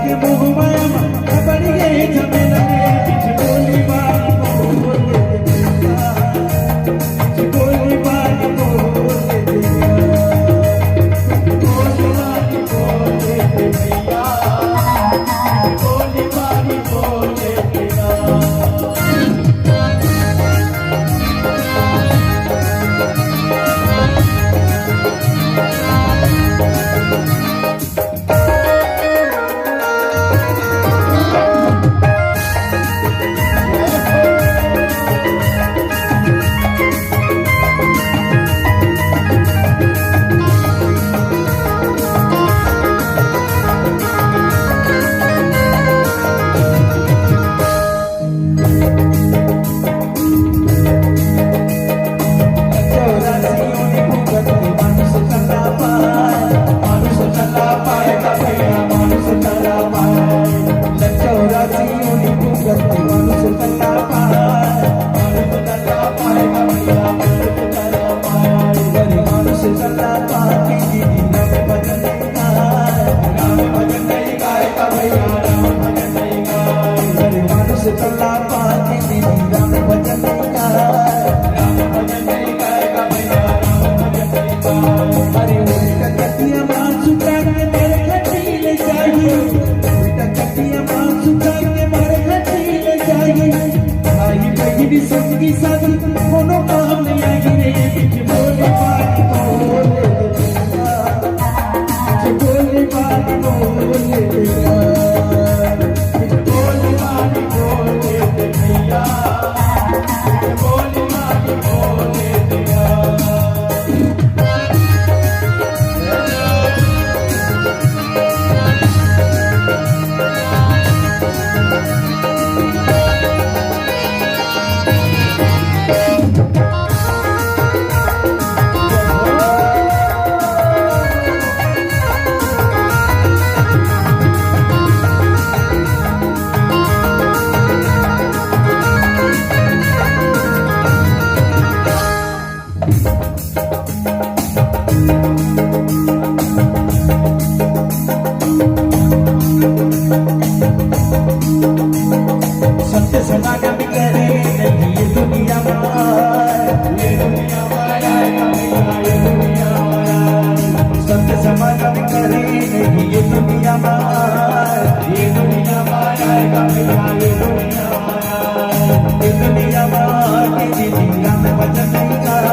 के मोह माया में पड़ गए झमेला में बीच गोली बारी बोल दे दिया बीच गोली बारी बोल दे दिया गोली बारी बोल दे दिया गोली बारी बोल दे दिया। संगी साथी कोनो काम नहीं आएगी रे बीच बोले बात बोले बीच बोले बात बोले बीच बोले बात बोले भैया बीच बोले बात बोले भैया। सत्य समागम करे ये दुनिया सत्य समागम करे ये दुनिया ये दुनिया में भजन नहीं कर